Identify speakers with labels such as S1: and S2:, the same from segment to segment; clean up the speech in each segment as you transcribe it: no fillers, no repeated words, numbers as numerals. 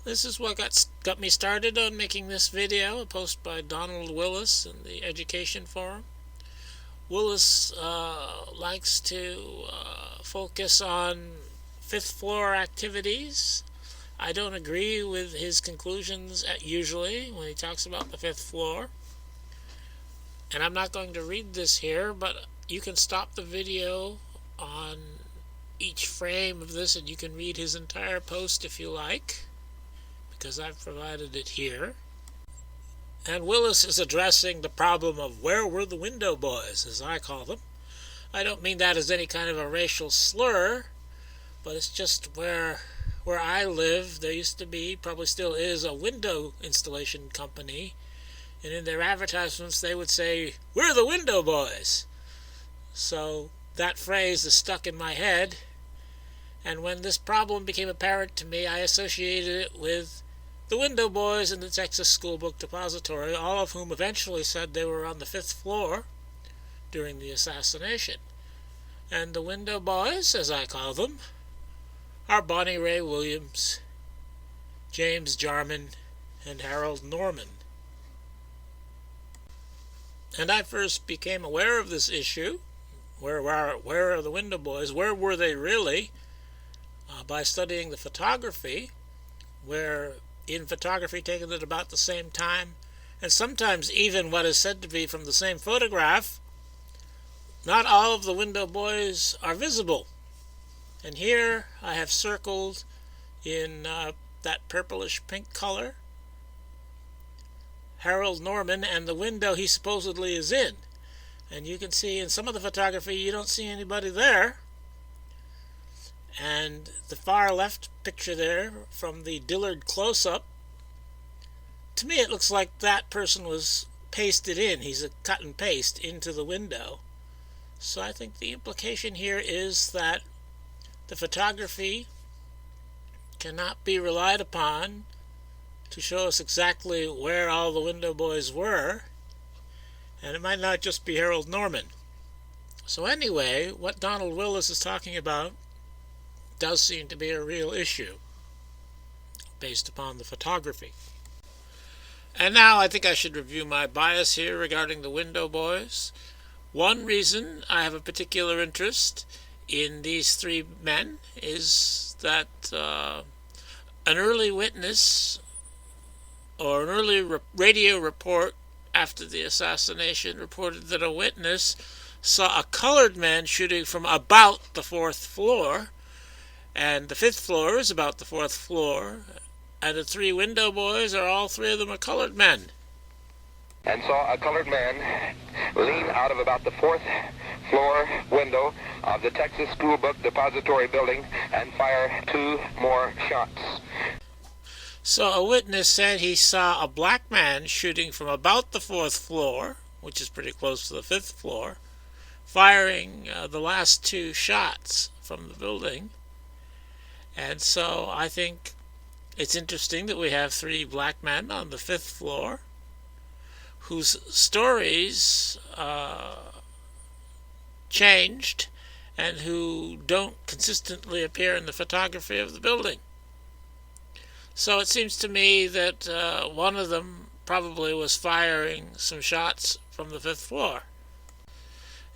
S1: This is what got me started on making this video, a post by Donald Willis in the Education Forum. Willis likes to focus on fifth floor activities. I don't agree with his conclusions usually when he talks about the fifth floor. And I'm not going to read this here, but you can stop the video on each frame of this and you can read his entire post if you like, because I've provided it here. And Willis is addressing the problem of where were the window boys, as I call them. I don't mean that as any kind of a racial slur, but it's just where I live, there used to be, probably still is, a window installation company. And in their advertisements, they would say, "We're the window boys." So that phrase is stuck in my head. And when this problem became apparent to me, I associated it with the window boys in the Texas School Book Depository, all of whom eventually said they were on the fifth floor during the assassination. And the window boys, as I call them, are Bonnie Ray Williams, James Jarman, and Harold Norman. And I first became aware of this issue, where are the window boys, where were they really, by studying the photography, where in photography taken at about the same time, and sometimes even what is said to be from the same photograph, not all of the window boys are visible. And here I have circled in that purplish pink color Harold Norman and the window he supposedly is in. And you can see in some of the photography you don't see anybody there. And the far left picture there from the Dillard close-up, to me it looks like that person was pasted in. He's a cut and paste into the window. So I think the implication here is that the photography cannot be relied upon to show us exactly where all the window boys were, and it might not just be Harold Norman. So anyway, what Donald Willis is talking about does seem to be a real issue based upon the photography. And now I think I should review my bias here regarding the window boys. One reason I have a particular interest in these three men is that an early witness or an early radio report after the assassination reported that a witness saw a colored man shooting from about the fourth floor, and the fifth floor is about the fourth floor, and the three window boys are all three of them are colored men.
S2: And saw a colored man lean out of about the fourth floor window of the Texas School Book Depository building and fire 2 more shots.
S1: So a witness said he saw a black man shooting from about the fourth floor, which is pretty close to the fifth floor, firing the last 2 shots from the building. And so I think it's interesting that we have 3 black men on the fifth floor whose stories changed and who don't consistently appear in the photography of the building. So it seems to me that one of them probably was firing some shots from the fifth floor.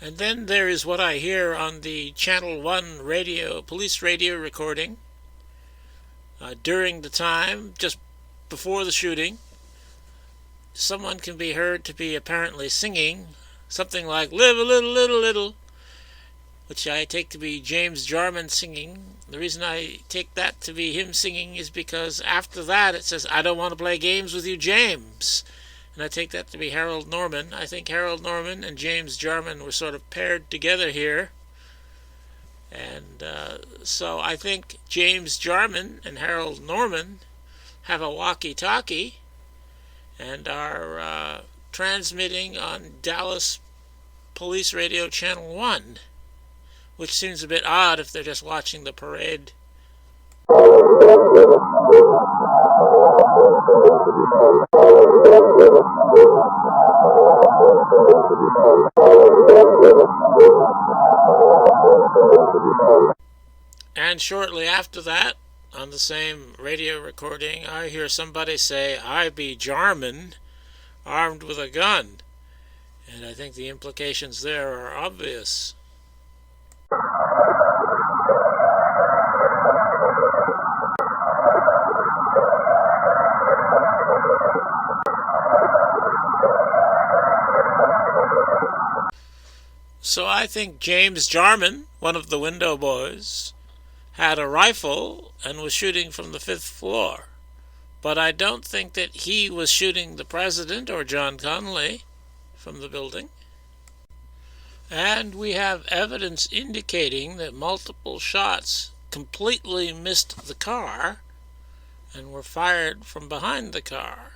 S1: And then there is what I hear on the Channel 1 radio, police radio recording during the time, just before the shooting. Someone can be heard to be apparently singing something like "Live a little, little, little," which I take to be James Jarman singing. The reason I take that to be him singing is because after that it says, "I don't want to play games with you, James." And I take that to be Harold Norman. I think Harold Norman and James Jarman were sort of paired together here. And so I think James Jarman and Harold Norman have a walkie-talkie and are transmitting on Dallas Police Radio Channel 1, which seems a bit odd if they're just watching the parade. And shortly after that, on the same radio recording, I hear somebody say, "I be Jarman, armed with a gun." And I think the implications there are obvious. So I think James Jarman, one of the window boys, had a rifle and was shooting from the 5th floor. But I don't think that he was shooting the president or John Connolly from the building. And we have evidence indicating that multiple shots completely missed the car and were fired from behind the car.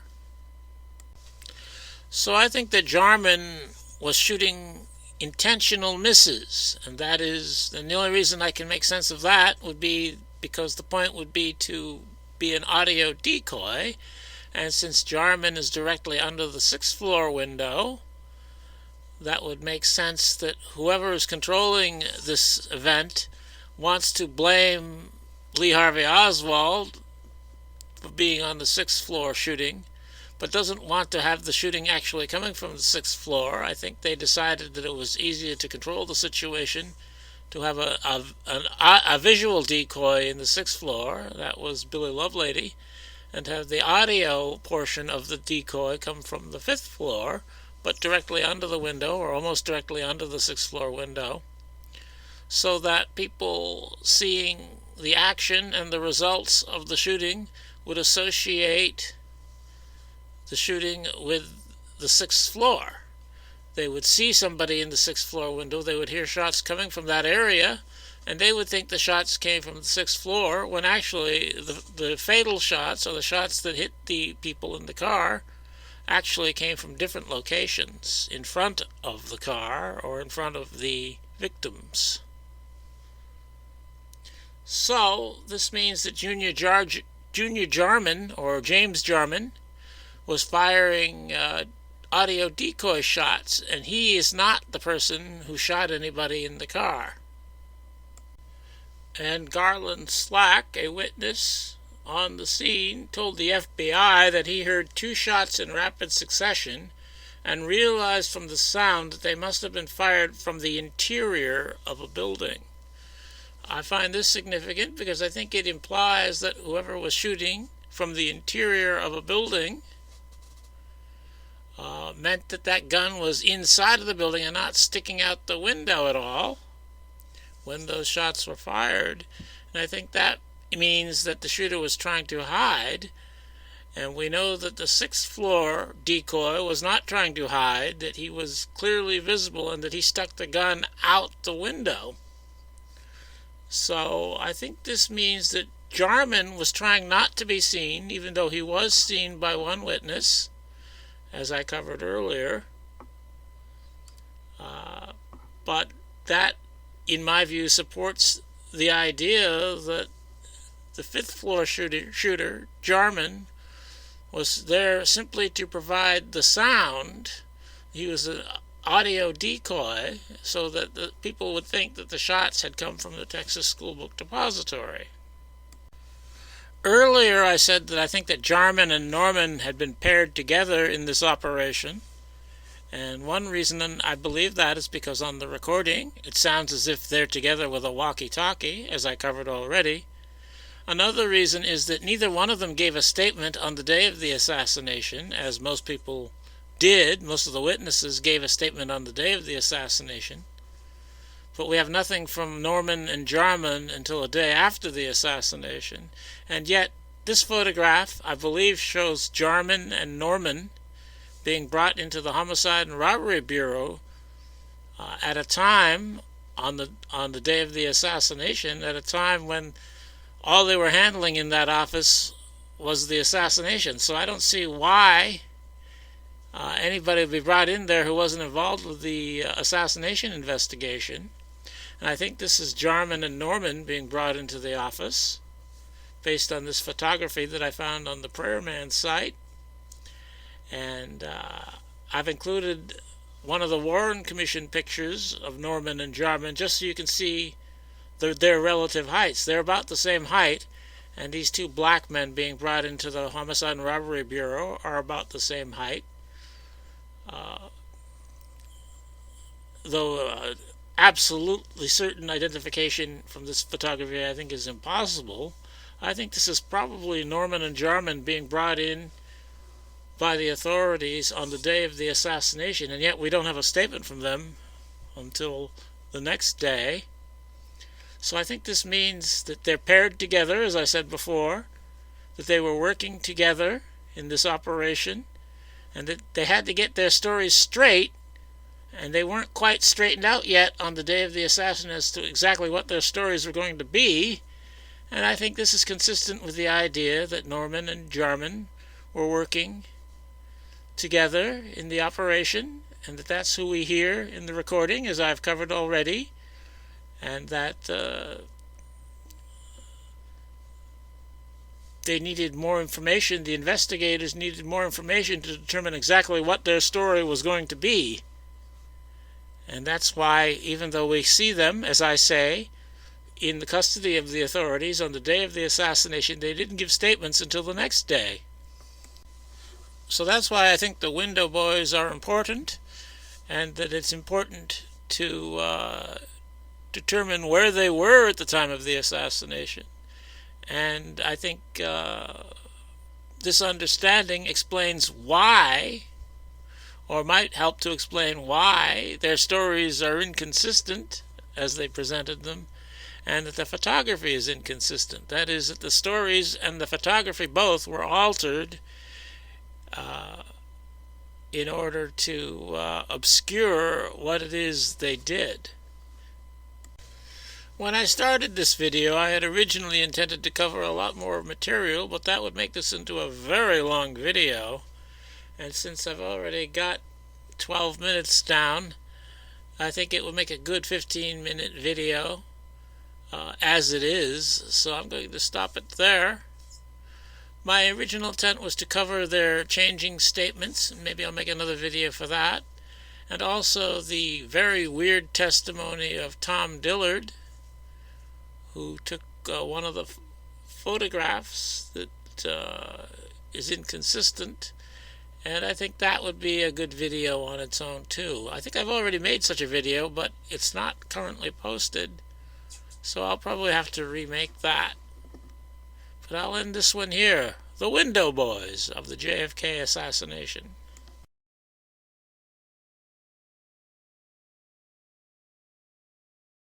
S1: So I think that Jarman was shooting intentional misses, and that is, and the only reason I can make sense of that would be because the point would be to be an audio decoy, and since Jarman is directly under the 6th floor window, that would make sense that whoever is controlling this event wants to blame Lee Harvey Oswald for being on the 6th floor shooting, but doesn't want to have the shooting actually coming from the 6th floor. I think they decided that it was easier to control the situation to have a visual decoy in the 6th floor, that was Billy Lovelady, and have the audio portion of the decoy come from the 5th floor, but directly under the window, or almost directly under the 6th floor window, so that people seeing the action and the results of the shooting would associate the shooting with the 6th floor. They would see somebody in the 6th floor window, they would hear shots coming from that area, and they would think the shots came from the 6th floor, when actually the fatal shots, or the shots that hit the people in the car, actually came from different locations, in front of the car or in front of the victims. So this means that Junior Jarman, or James Jarman, was firing audio decoy shots, and he is not the person who shot anybody in the car. And Garland Slack, a witness on the scene, told the FBI that he heard 2 shots in rapid succession and realized from the sound that they must have been fired from the interior of a building. I find this significant because I think it implies that whoever was shooting from the interior of a building meant that that gun was inside of the building and not sticking out the window at all when those shots were fired. And I think that means that the shooter was trying to hide, and we know that the 6th floor decoy was not trying to hide, that he was clearly visible, and that he stuck the gun out the window. So I think this means that Jarman was trying not to be seen, even though he was seen by one witness, as I covered earlier. But that, in my view, supports the idea that the 5th floor shooter, Jarman, was there simply to provide the sound. He was an audio decoy so that the people would think that the shots had come from the Texas School Book Depository. Earlier I said that I think that Jarman and Norman had been paired together in this operation, and one reason I believe that is because on the recording it sounds as if they're together with a walkie-talkie, as I covered already. Another reason is that neither one of them gave a statement on the day of the assassination, as most people did. Most of the witnesses gave a statement on the day of the assassination. But we have nothing from Norman and Jarman until a day after the assassination. And yet, this photograph, I believe, shows Jarman and Norman being brought into the Homicide and Robbery Bureau at a time, on the day of the assassination, at a time when all they were handling in that office was the assassination. So I don't see why anybody would be brought in there who wasn't involved with the assassination investigation. And I think this is Jarman and Norman being brought into the office based on this photography that I found on the Prayer Man site. And I've included one of the Warren Commission pictures of Norman and Jarman just so you can see their relative heights. They're about the same height, and these two black men being brought into the Homicide and Robbery Bureau are about the same height. Though absolutely certain identification from this photography I think is impossible, I think this is probably Norman and Jarman being brought in by the authorities on the day of the assassination, and yet we don't have a statement from them until the next day. So I think this means that they're paired together, as I said before, that they were working together in this operation, and that they had to get their stories straight, and they weren't quite straightened out yet on the day of the assassination as to exactly what their stories were going to be. And I think this is consistent with the idea that Norman and Jarman were working together in the operation, and that's who we hear in the recording, as I've covered already, and that they needed more information. The investigators needed more information to determine exactly what their story was going to be. And that's why, even though we see them, as I say, in the custody of the authorities on the day of the assassination, they didn't give statements until the next day. So that's why I think the window boys are important, and that it's important to determine where they were at the time of the assassination. And I think this understanding explains why, or might help to explain why, their stories are inconsistent as they presented them, and that the photography is inconsistent. That is, that the stories and the photography both were altered in order to obscure what it is they did. When I started this video, I had originally intended to cover a lot more material, but that would make this into a very long video. And since I've already got 12 minutes down, I think it will make a good 15-minute video as it is, so I'm going to stop it there. My original intent was to cover their changing statements, and maybe I'll make another video for that, and also the very weird testimony of Tom Dillard, who took one of the photographs that is inconsistent, and I think that would be a good video on its own too. I think I've already made such a video, but it's not currently posted, so I'll probably have to remake that. But I'll end this one here. The Window Boys of the JFK assassination.